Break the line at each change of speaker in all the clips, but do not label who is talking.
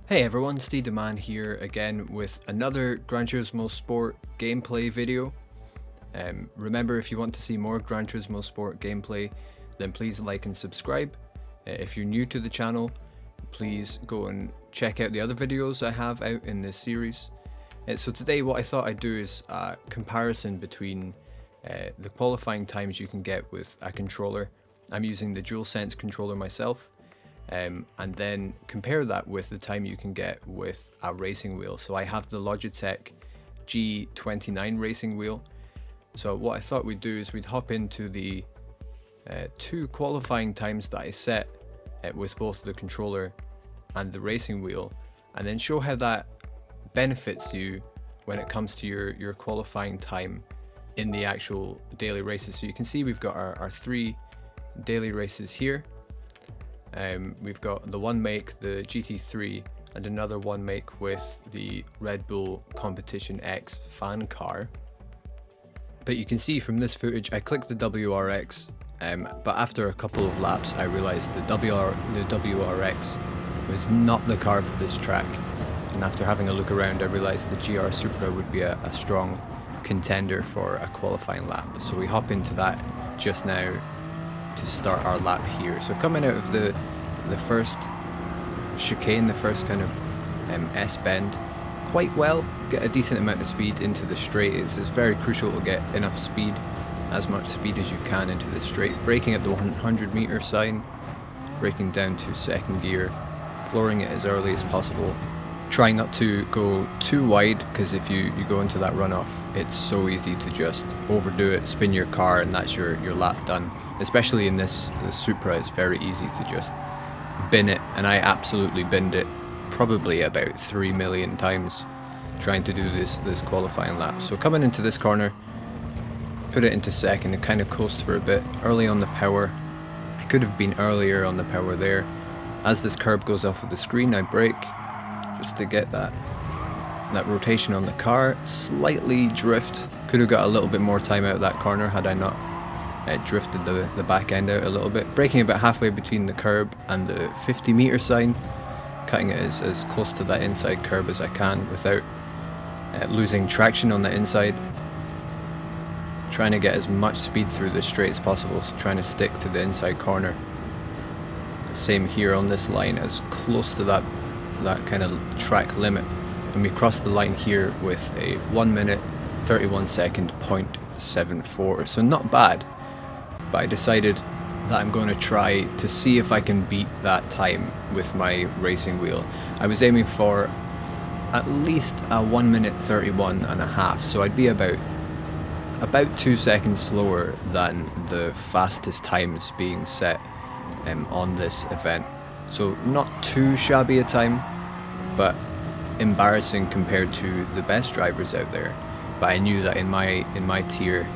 Hey everyone, Stee-da-man here again with another Gran Turismo Sport gameplay video. Remember, if you want to see more Gran Turismo Sport gameplay, then please like and subscribe. If you're new to the channel, please go and check out the other videos I have out in this series. So today what I thought I'd do is a comparison between the qualifying times you can get with a controller. I'm using the DualSense controller myself. And then compare that with the time you can get with a racing wheel. So I have the Logitech G29 racing wheel. So what I thought we'd do is we'd hop into the two qualifying times that I set with both the controller and the racing wheel, and then show how that benefits you when it comes to your qualifying time in the actual daily races. So you can see we've got our three daily races here. We've got the one make, the GT3, and another one make with the Red Bull Competition X fan car. But you can see from this footage, I clicked the WRX, but after a couple of laps, I realized the WRX was not the car for this track. And after having a look around, I realized the GR Supra would be a strong contender for a qualifying lap. So we hop into that just now to start our lap here. So coming out of the first chicane, the first kind of S bend, quite well, get a decent amount of speed into the straight. It's very crucial to get enough speed, as much speed as you can into the straight. Braking at the 100 meter sign, braking down to second gear, flooring it as early as possible. Try not to go too wide, because if you go into that runoff, it's so easy to just overdo it, spin your car, and that's your lap done. Especially in this Supra, it's very easy to just bin it, and I absolutely binned it probably about 3 million times trying to do this qualifying lap. So coming into this corner, put it into second and kind of coast for a bit. Early on the power, I could have been earlier on the power there. As this curb goes off of the screen, I brake just to get that rotation on the car. Slightly drift, could have got a little bit more time out of that corner had I not drifted the back end out a little bit. Braking about halfway between the curb and the 50 meter sign, cutting it as close to that inside curb as I can without losing traction on the inside. Trying to get as much speed through the straight as possible, so trying to stick to the inside corner. Same here on this line, as close to that kind of track limit. And we cross the line here with a 1 minute 31 second 0.74, so not bad. But I decided that I'm going to try to see if I can beat that time with my racing wheel. I was aiming for at least a 1 minute 31 and a half, so I'd be about 2 seconds slower than the fastest times being set on this event. So not too shabby a time, but embarrassing compared to the best drivers out there. But I knew that in my tier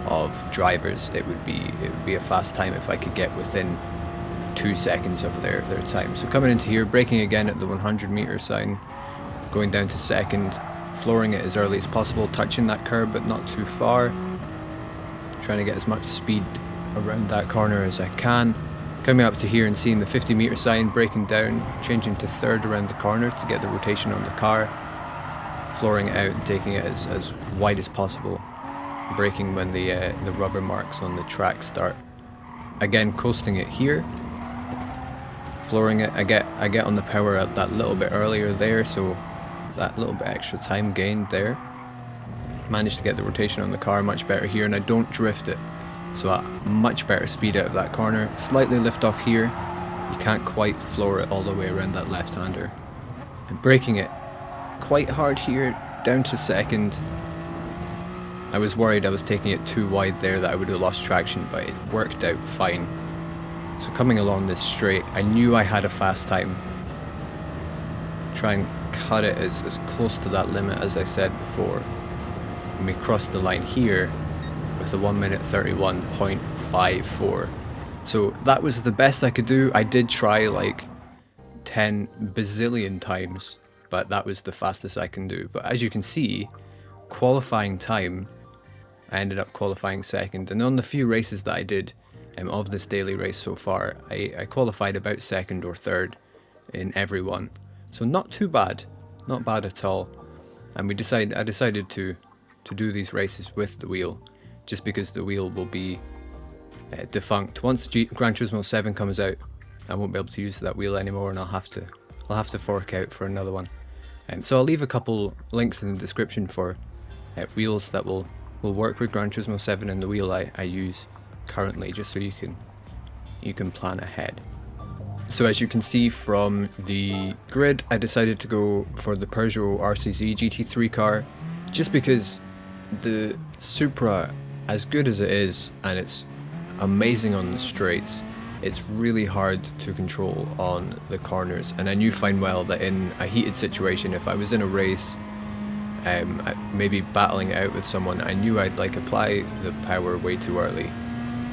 of drivers, it would be a fast time if I could get within 2 seconds of their time. So coming into here, braking again at the 100 meter sign, going down to second, flooring it as early as possible, touching that curb but not too far, trying to get as much speed around that corner as I can. Coming up to here and seeing the 50 meter sign, braking down, changing to third around the corner to get the rotation on the car, flooring it out and taking it as wide as possible, braking when the rubber marks on the track start. Again, coasting it here, flooring it. I get on the power at that little bit earlier there, so that little bit extra time gained there. Managed to get the rotation on the car much better here, and I don't drift it, so a much better speed out of that corner. Slightly lift off here, you can't quite floor it all the way around that left-hander. And braking it quite hard here, down to second. I was worried I was taking it too wide there, that I would have lost traction, but it worked out fine. So coming along this straight, I knew I had a fast time. Try and cut it as close to that limit as I said before. And we crossed the line here with a 1 minute 31.54. So that was the best I could do. I did try like 10 bazillion times, but that was the fastest I can do. But as you can see, qualifying time, I ended up qualifying second. And on the few races that I did of this daily race so far, I qualified about second or third in every one. So not too bad, not bad at all. And I decided to do these races with the wheel, just because the wheel will be defunct once Gran Turismo 7 comes out. I won't be able to use that wheel anymore, and I'll have to fork out for another one. So I'll leave a couple links in the description for wheels that will work with Gran Turismo 7 and the wheel I use currently, just so you can plan ahead. So as you can see from the grid, I decided to go for the Peugeot RCZ GT3 car, just because the Supra, as good as it is, and it's amazing on the straights, it's really hard to control on the corners. And I knew fine well that in a heated situation, if I was in a race, maybe battling it out with someone, I knew I'd like apply the power way too early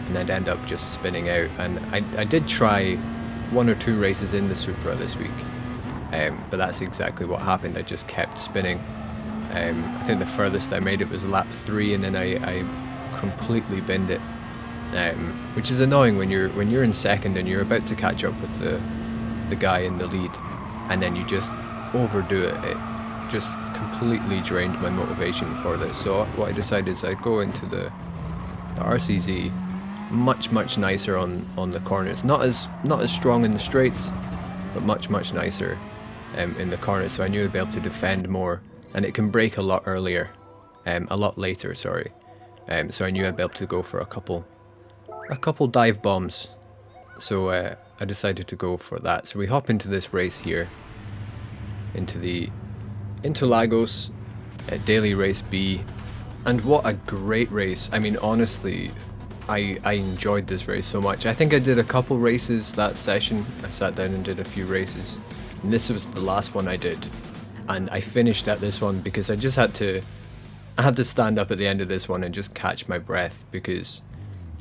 and I'd end up just spinning out. And I did try 1 or 2 races in the Supra this week, but that's exactly what happened. I just kept spinning. I think the furthest I made it was lap 3, and then I completely binned it, which is annoying when you're in second and you're about to catch up with the guy in the lead, and then you just overdo it. It just completely drained my motivation for this. So what I decided is I'd go into the RCZ, much nicer on the corners, not as strong in the straights, but much nicer in the corners. So I knew I'd be able to defend more, and it can brake a lot later, sorry. So I knew I'd be able to go for a couple dive bombs. So I decided to go for that. So we hop into this race here, into the Interlagos daily race B, and what a great race. I mean, honestly, I enjoyed this race so much. I think I did a couple races that session. I sat down and did a few races, and this was the last one I did, and I finished at this one because I had to stand up at the end of this one and just catch my breath, because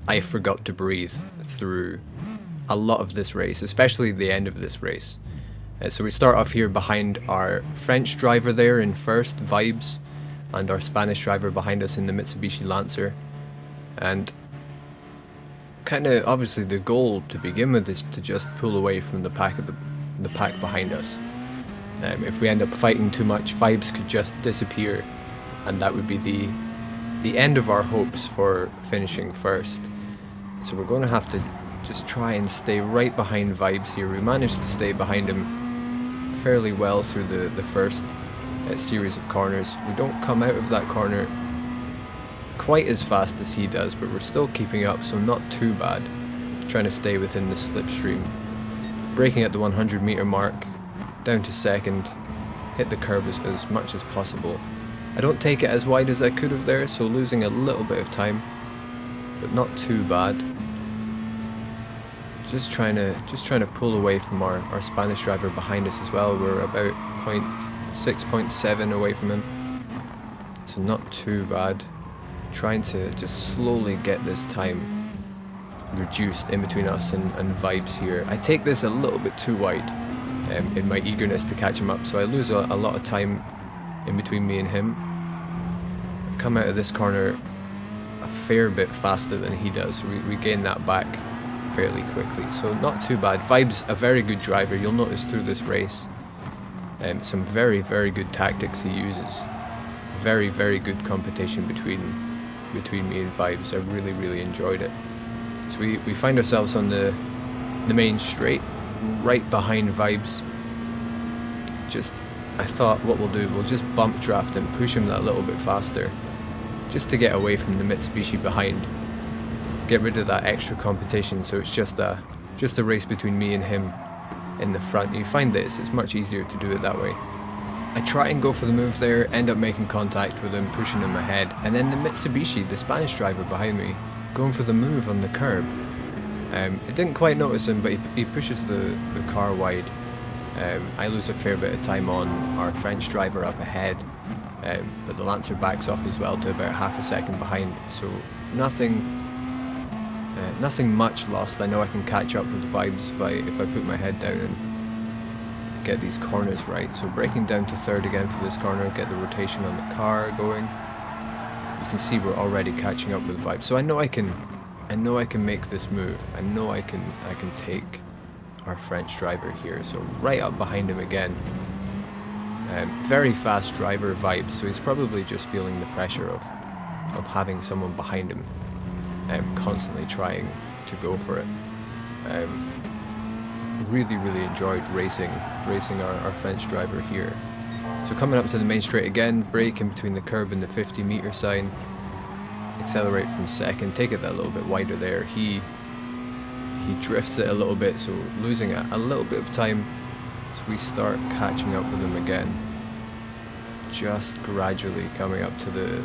I forgot to breathe through a lot of this race, especially the end of this race. So we start off here behind our French driver there in first, Vibes, and our Spanish driver behind us in the Mitsubishi Lancer. And kind of obviously the goal to begin with is to just pull away from the pack behind us. If we end up fighting too much, Vibes could just disappear, and that would be the end of our hopes for finishing first. So we're going to have to just try and stay right behind Vibes here. We managed to stay behind him fairly well through the first series of corners. We don't come out of that corner quite as fast as he does, but we're still keeping up, so not too bad. Trying to stay within the slipstream. Braking at the 100-meter mark, down to second, hit the curb as much as possible. I don't take it as wide as I could have there, so losing a little bit of time, but not too bad. Just trying to pull away from our Spanish driver behind us as well. We're about 0.6, 0.7 away from him, so not too bad. Trying to just slowly get this time reduced in between us and Vibes here. I take this a little bit too wide in my eagerness to catch him up, so I lose a lot of time in between me and him. Come out of this corner a fair bit faster than he does, so we gain that back fairly quickly, so not too bad. Vibes, a very good driver. You'll notice through this race some very good tactics he uses. Very good competition between me and Vibes. I really enjoyed it. So we find ourselves on the main straight, right behind Vibes. I thought what we'll do, we'll just bump draft and push him that little bit faster, just to get away from the Mitsubishi behind. Get rid of that extra competition, so it's just a race between me and him in the front. You find this, it's much easier to do it that way. I try and go for the move there, end up making contact with him, pushing him ahead, and then the Mitsubishi, the Spanish driver behind me, going for the move on the curb. I didn't quite notice him, but he pushes the car wide. I lose a fair bit of time on our French driver up ahead, but the Lancer backs off as well to about half a second behind, so nothing much lost. I know I can catch up with Vibes if I put my head down and get these corners right. So braking down to third again for this corner, get the rotation on the car going. You can see we're already catching up with Vibes, so I know I can make this move. I know I can take our French driver here, so right up behind him again. Very fast driver vibes, so he's probably just feeling the pressure of having someone behind him, constantly trying to go for it. Really enjoyed racing our French driver here. So coming up to the main straight again, brake in between the curb and the 50-meter sign, accelerate from second, take it a little bit wider there. He drifts it a little bit, so losing a little bit of time. So we start catching up with him again, just gradually coming up to the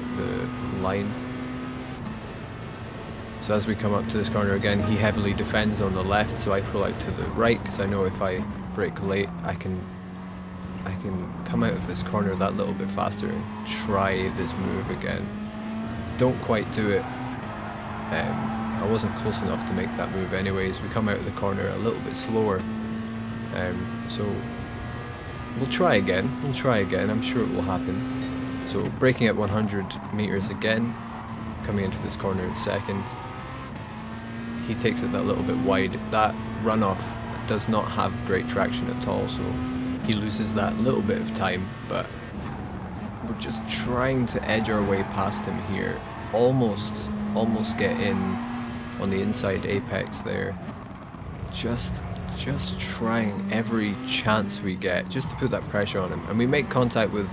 line. So as we come up to this corner again, he heavily defends on the left, so I pull out to the right because I know if I brake late, I can come out of this corner that little bit faster and try this move again. Don't quite do it. I wasn't close enough to make that move anyways. We come out of the corner a little bit slower. So we'll try again. I'm sure it will happen. So braking at 100 meters again, coming into this corner in second. He takes it that little bit wide. That runoff does not have great traction at all, so he loses that little bit of time, but we're just trying to edge our way past him here. Almost get in on the inside apex there. Just trying every chance we get just to put that pressure on him, and we make contact with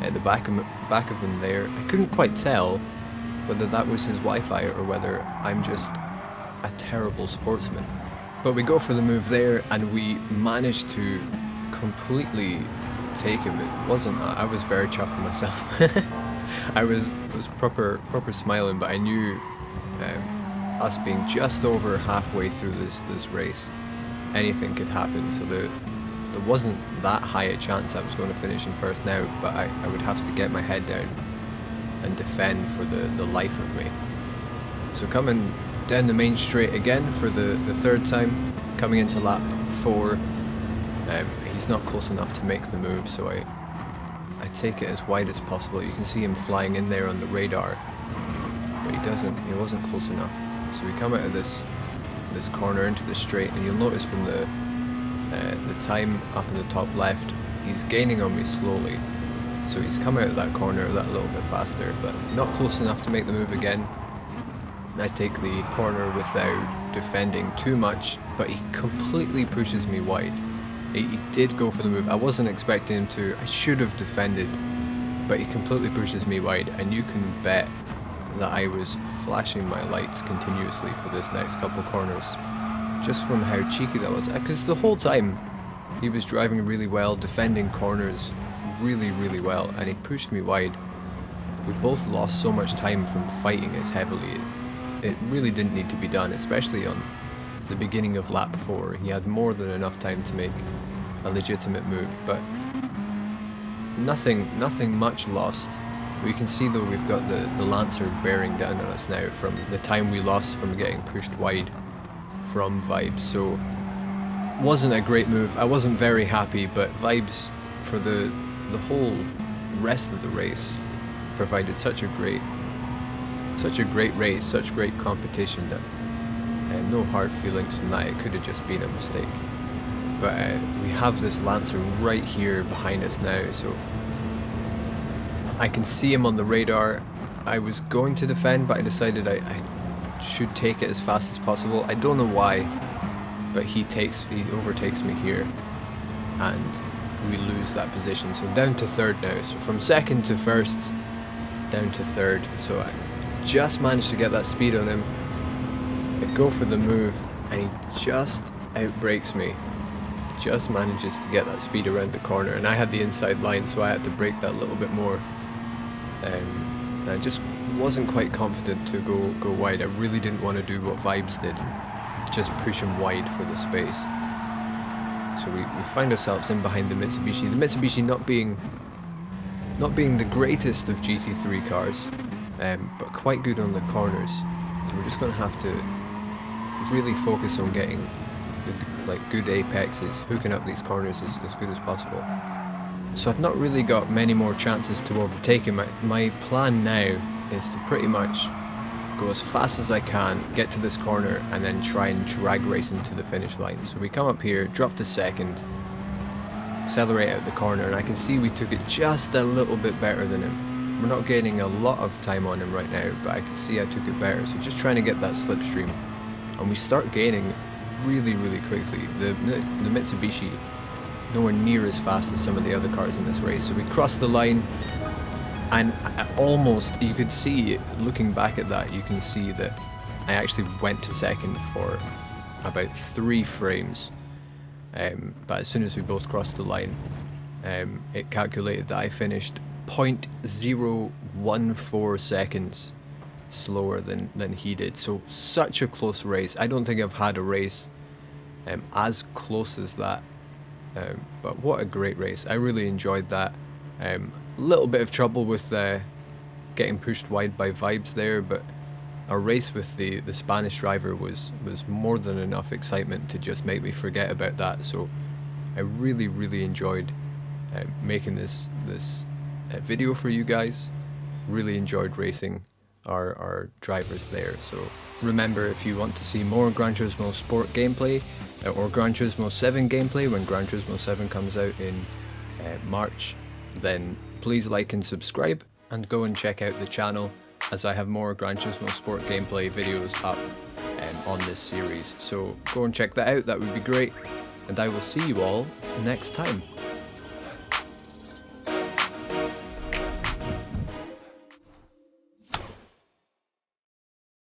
the back of him there. I couldn't quite tell whether that was his Wi-Fi or whether I'm just a terrible sportsman, but we go for the move there and we managed to completely take him. It wasn't, I was very chuffed with myself. I was proper smiling, but I knew us being just over halfway through this race, anything could happen. So there wasn't that high a chance I was going to finish in first now, but I would have to get my head down and defend for the life of me. So coming down the main straight again for the third time, coming into lap 4, he's not close enough to make the move, so I take it as wide as possible. You can see him flying in there on the radar, but he wasn't close enough. So we come out of this corner into the straight, and you'll notice from the time up in the top left, he's gaining on me slowly. So he's come out of that corner that little bit faster, but not close enough to make the move again. I take the corner without defending too much, but he completely pushes me wide. He did go for the move. I wasn't expecting him to. I should have defended, but he completely pushes me wide, and you can bet that I was flashing my lights continuously for this next couple corners, just from how cheeky that was. Because the whole time he was driving really well, defending corners really well, and he pushed me wide. We both lost so much time from fighting as heavily. It really didn't need to be done, especially on the beginning of lap 4. He had more than enough time to make a legitimate move, but nothing much lost. We can see though we've got the Lancer bearing down on us now from the time we lost from getting pushed wide from Vibes. So wasn't a great move. I wasn't very happy, but Vibes for the whole rest of the race provided such a great race, such great competition that no hard feelings from that. It could have just been a mistake, but we have this Lancer right here behind us now, so I can see him on the radar. I was going to defend, but I decided I should take it as fast as possible. I don't know why, but he overtakes me here, and we lose that position. So down to third now. So from second to first, down to third. So I just managed to get that speed on him. I go for the move, and he just outbrakes me. Just manages to get that speed around the corner, and I had the inside line, so I had to brake that a little bit more. I just wasn't quite confident to go wide. I really didn't want to do what Vibes did, just push him wide for the space. So we find ourselves in behind the Mitsubishi. The Mitsubishi not being the greatest of GT3 cars, but quite good on the corners. So we're just going to have to really focus on getting good apexes, hooking up these corners as good as possible. So I've not really got many more chances to overtake him. My plan now is to pretty much go as fast as I can, get to this corner, and then try and drag race him to the finish line. So we come up here, drop to second, accelerate out the corner, and I can see we took it just a little bit better than him. We're not gaining a lot of time on him right now, but I can see I took it better. So just trying to get that slipstream, and we start gaining really quickly. The Mitsubishi nowhere near as fast as some of the other cars in this race. So we crossed the line, and almost, you could see, looking back at that, you can see that I actually went to second for about 3 frames. But as soon as we both crossed the line, it calculated that I finished 0.014 seconds slower than he did. So such a close race. I don't think I've had a race as close as that. But what a great race. I really enjoyed that. A little bit of trouble with getting pushed wide by Vibes there, but our race with the Spanish driver was more than enough excitement to just make me forget about that. So I really enjoyed making this video for you guys. Really enjoyed racing our drivers there. So remember, if you want to see more Gran Turismo Sport gameplay or Gran Turismo 7 gameplay when Gran Turismo 7 comes out in March, then please like and subscribe, and go and check out the channel, as I have more Gran Turismo Sport gameplay videos up on this series. So go and check that out, that would be great, and I will see you all next time.